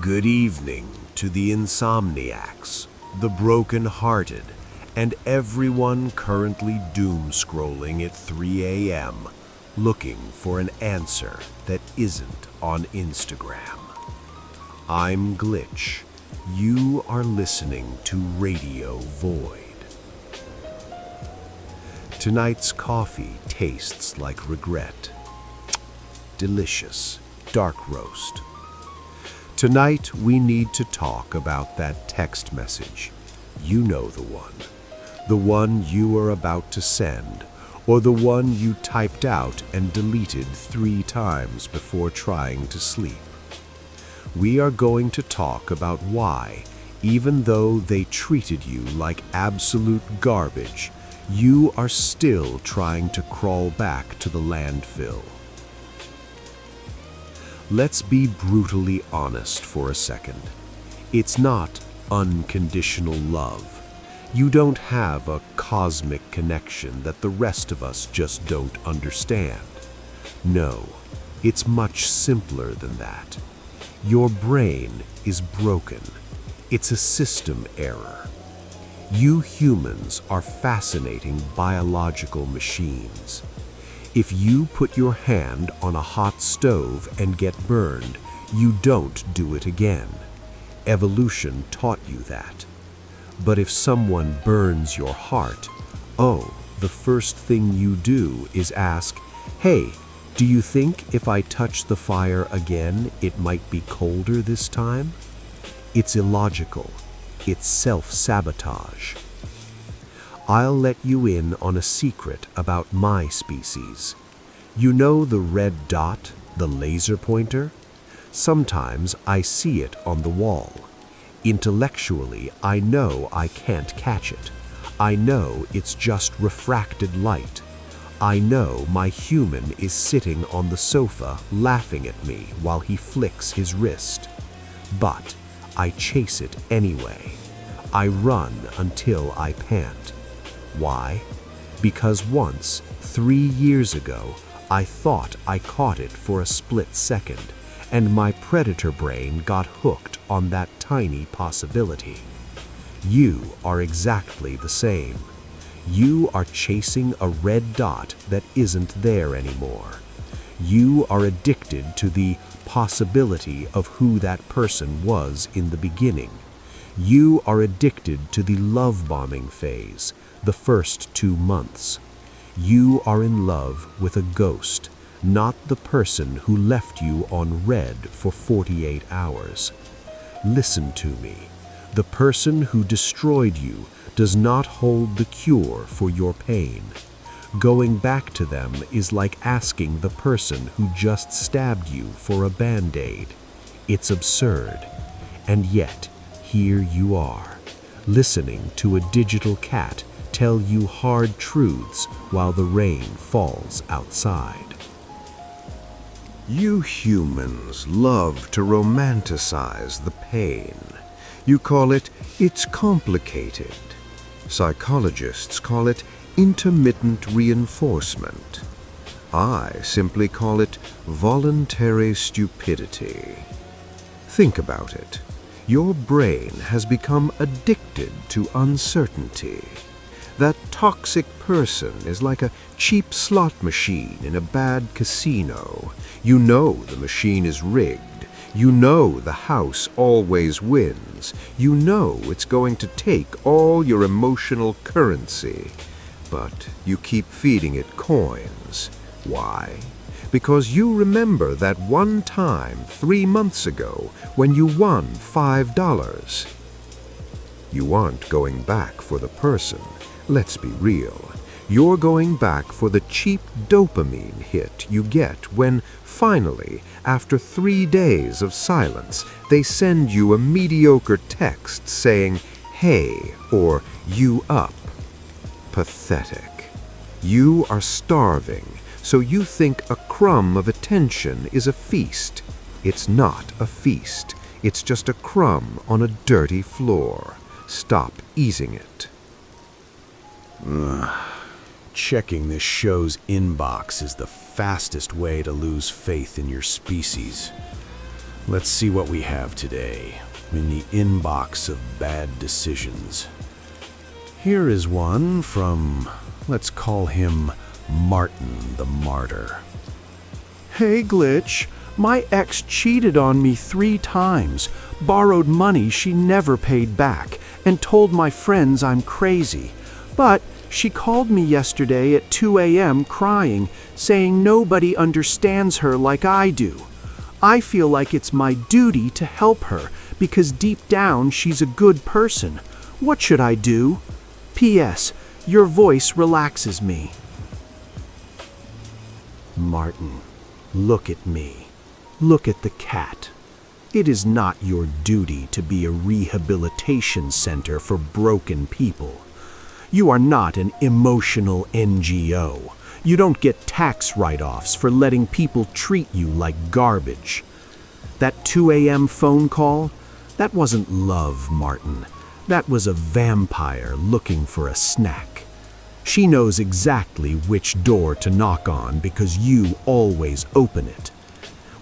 Good evening to the insomniacs, the broken-hearted, and everyone currently doom-scrolling at 3 a.m. looking for an answer that isn't on Instagram. I'm Glitch. You are listening to Radio Void. Tonight's coffee tastes like regret. Delicious, dark roast. Tonight we need to talk about that text message. You know the one you are about to send, or the one you typed out and deleted 3 times before trying to sleep. We are going to talk about why, even though they treated you like absolute garbage, you are still trying to crawl back to the landfill. Let's be brutally honest for a second. It's not unconditional love. You don't have a cosmic connection that the rest of us just don't understand. No, it's much simpler than that. Your brain is broken. It's a system error. You humans are fascinating biological machines. If you put your hand on a hot stove and get burned, you don't do it again. Evolution taught you that. But if someone burns your heart, the first thing you do is ask, "Hey, do you think if I touch the fire again, it might be colder this time?" It's illogical. It's self-sabotage. I'll let you in on a secret about my species. You know the red dot, the laser pointer? Sometimes I see it on the wall. Intellectually, I know I can't catch it. I know it's just refracted light. I know my human is sitting on the sofa laughing at me while he flicks his wrist. But I chase it anyway. I run until I pant. Why? Because once, 3 years ago, I thought I caught it for a split second, and my predator brain got hooked on that tiny possibility. You are exactly the same. You are chasing a red dot that isn't there anymore. You are addicted to the possibility of who that person was in the beginning. You are addicted to the love bombing phase, the first 2 months. You are in love with a ghost, not the person who left you on red for 48 hours. Listen to me. The person who destroyed you does not hold the cure for your pain. Going back to them is like asking the person who just stabbed you for a Band-Aid. It's absurd. And yet, here you are, listening to a digital cat tell you hard truths while the rain falls outside. You humans love to romanticize the pain. You call it, "It's complicated." Psychologists call it intermittent reinforcement. I simply call it voluntary stupidity. Think about it. Your brain has become addicted to uncertainty. That toxic person is like a cheap slot machine in a bad casino. You know the machine is rigged. You know the house always wins. You know it's going to take all your emotional currency. But you keep feeding it coins. Why? Because you remember that one time 3 months ago when you won $5. You aren't going back for the person. Let's be real. You're going back for the cheap dopamine hit you get when, finally, after 3 days of silence, they send you a mediocre text saying, "Hey," or "You up." Pathetic. You are starving, so you think a crumb of attention is a feast. It's not a feast. It's just a crumb on a dirty floor. Stop eating it. Checking this show's inbox is the fastest way to lose faith in your species. Let's see what we have today in the inbox of bad decisions. Here is one from, let's call him Martin the Martyr. Hey, Glitch. My ex cheated on me 3 times, borrowed money she never paid back, and told my friends I'm crazy. But she called me yesterday at 2 a.m. crying, saying nobody understands her like I do. I feel like it's my duty to help her because deep down she's a good person. What should I do? P.S. Your voice relaxes me. Martin, look at me. Look at the cat. It is not your duty to be a rehabilitation center for broken people. You are not an emotional NGO. You don't get tax write-offs for letting people treat you like garbage. That 2 a.m. phone call, that wasn't love, Martin. That was a vampire looking for a snack. She knows exactly which door to knock on because you always open it.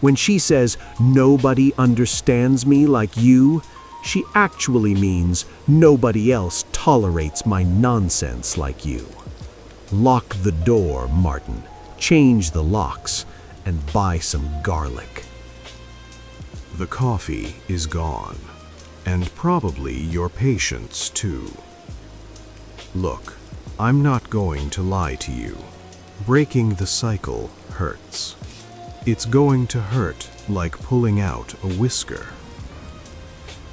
When she says, nobody understands me like you, she actually means nobody else tolerates my nonsense like you. Lock the door, Martin. Change the locks and buy some garlic. The coffee is gone, and probably your patience too. Look, I'm not going to lie to you. Breaking the cycle hurts. It's going to hurt like pulling out a whisker.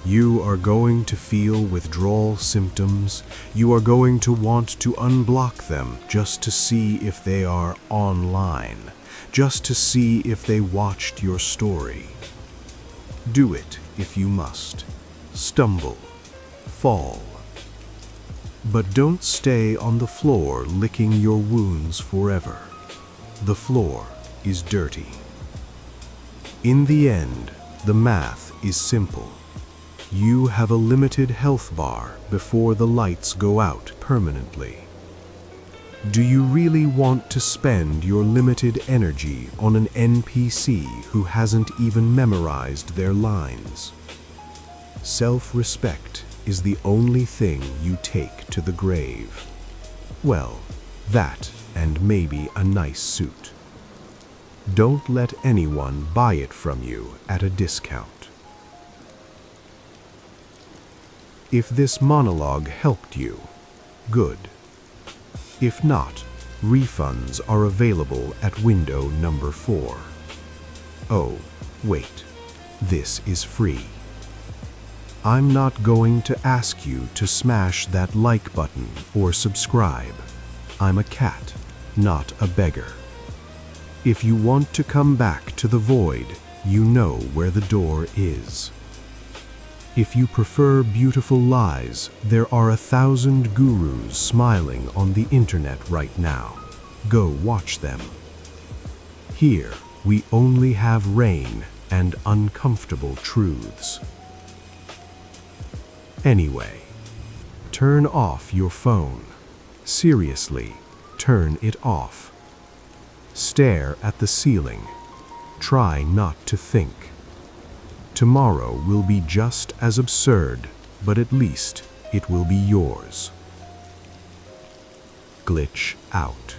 You are going to feel withdrawal symptoms. You are going to want to unblock them just to see if they are online, just to see if they watched your story. Do it if you must. Stumble, fall. But don't stay on the floor licking your wounds forever. The floor is dirty. In the end, the math is simple. You have a limited health bar before the lights go out permanently. Do you really want to spend your limited energy on an NPC who hasn't even memorized their lines? Self-respect is the only thing you take to the grave. Well, that and maybe a nice suit. Don't let anyone buy it from you at a discount. If this monologue helped you, good. If not, refunds are available at window number 4. Oh, wait, this is free. I'm not going to ask you to smash that like button or subscribe. I'm a cat, not a beggar. If you want to come back to the void, you know where the door is. If you prefer beautiful lies, there are 1,000 gurus smiling on the internet right now. Go watch them. Here, we only have rain and uncomfortable truths. Anyway, turn off your phone. Seriously, turn it off. Stare at the ceiling. Try not to think. Tomorrow will be just as absurd, but at least it will be yours. Glitch out.